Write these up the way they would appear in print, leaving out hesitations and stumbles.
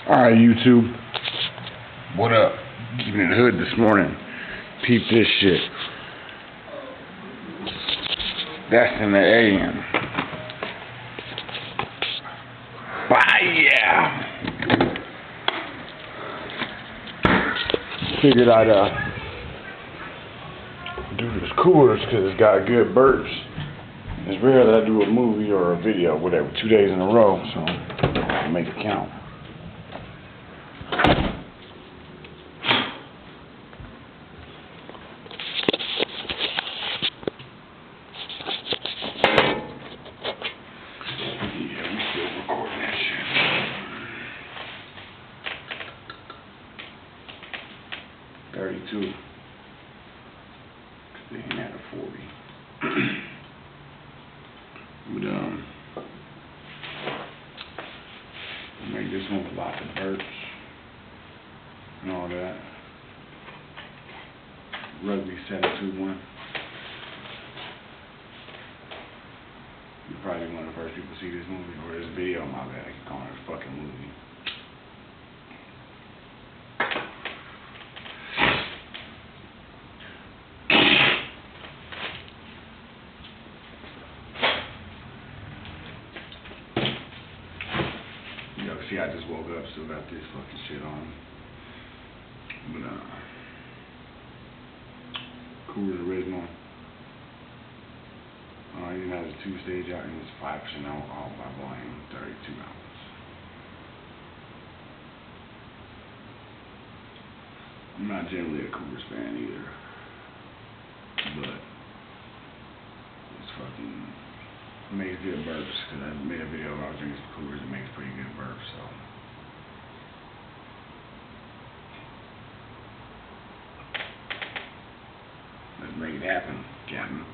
Alright, YouTube. What up? Keeping it in the hood this morning. Peep this shit. That's in the AM. Yeah. Figured I'd do this Coors because it's got good burps. It's rare that I do a movie or a video, whatever, 2 days in a row, so I'll make it count. Yeah, we still recording that shit. $32. They ain't at a 40. But make this one with lots of burps and all that. Rugby 721. You're probably one of the first people to see this movie or this video. My bad, I keep calling it a fucking movie. See, I just woke up, still got this fucking shit on. But, Coors Original. Even has a 2-stage out and it's 5% alcohol by volume, 32 ounces. I'm not generally a Coors fan either. But, it's fucking... makes good burps, because I made a video about drinking some Coors. It makes pretty good burps, so. Let's make it happen, Captain.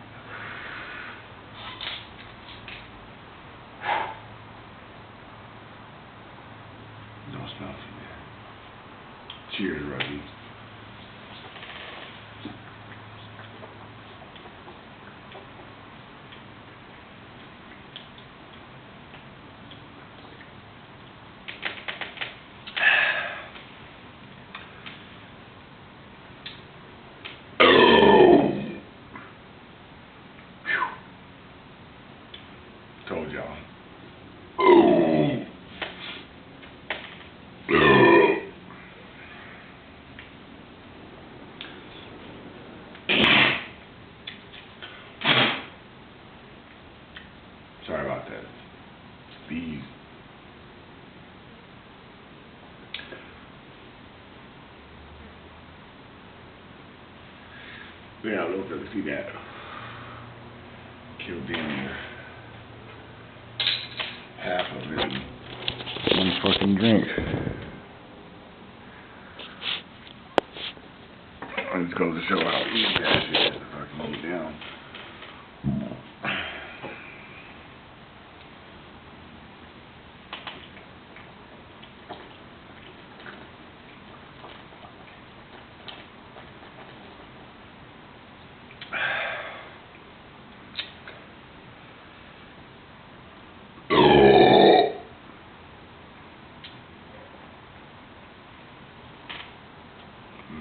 Don't smell too bad. Cheers, Rugby. Told y'all. Sorry about that. Bees. Yeah, I looked up to see that. Killed damn near half of it in one fucking drink. It just goes to show how easy that shit is to fucking eat down.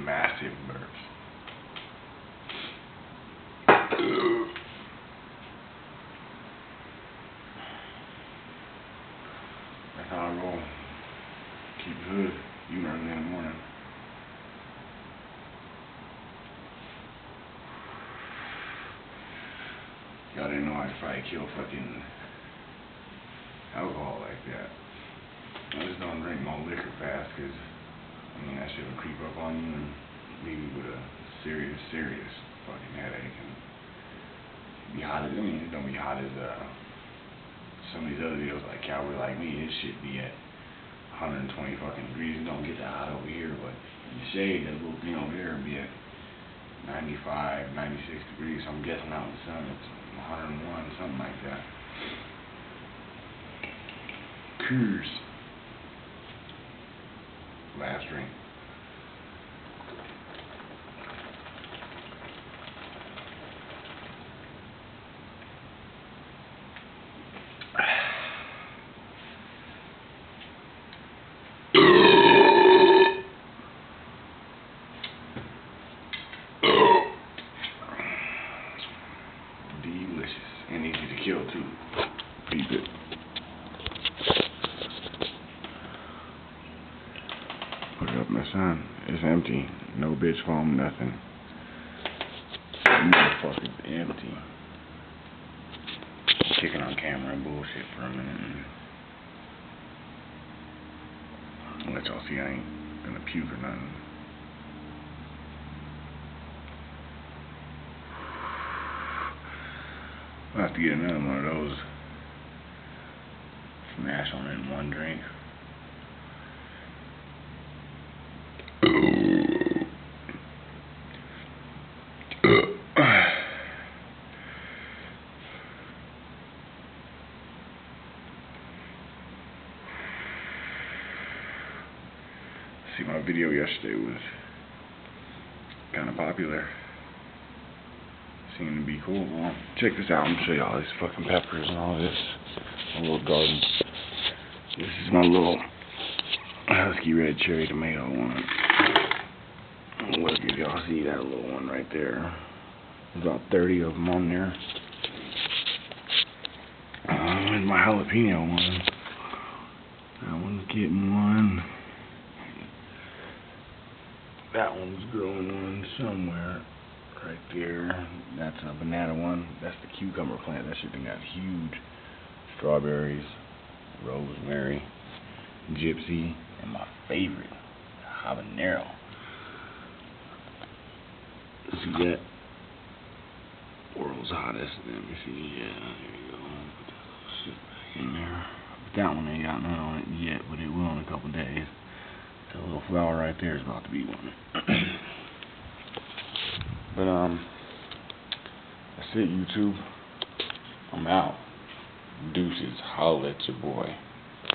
Massive burps. That's how I roll. Keep it hood, even early in the morning. Y'all didn't know I'd probably kill fucking alcohol like that. I just don't drink no liquor fast, because I mean, that shit will creep up on you and leave you with a serious fucking headache. And be hot as, I mean, it don't be hot as some of these other videos like Cowboy Like Me. This shit be at 120 fucking degrees. It don't get that hot over here, but in the shade, that little thing over there will be at 95, 96 degrees. So I'm guessing out in the sun it's 101, something like that. Coors. Last drink. look up, my son. It's empty. No bitch foam, nothing. Motherfucker's empty. Kicking on camera and bullshit for a minute. I'll let y'all see I ain't gonna puke or nothing. I'll have to get another one of those. Smash on it in one drink. See, my video yesterday was kind of popular. Seemed to be cool. Well, check this out. I'm gonna show you all these fucking peppers and all this. My little garden. This is my little husky red cherry tomato one. Look, if y'all see that little one right there. There's about 30 of them on there. There's my jalapeno one. That one's getting one. That one's growing one somewhere. Right there. That's a banana one. That's the cucumber plant. That shit done got huge. Strawberries, rosemary, gypsy, and my favorite, habanero. See that? World's hottest. Let me see. Yeah, there you go. Put that little shit back in there. But that one ain't got none on it yet, but it will in a couple days. That little flower right there is about to be one. But that's it, YouTube. I'm out. Deuces. Holla at your boy.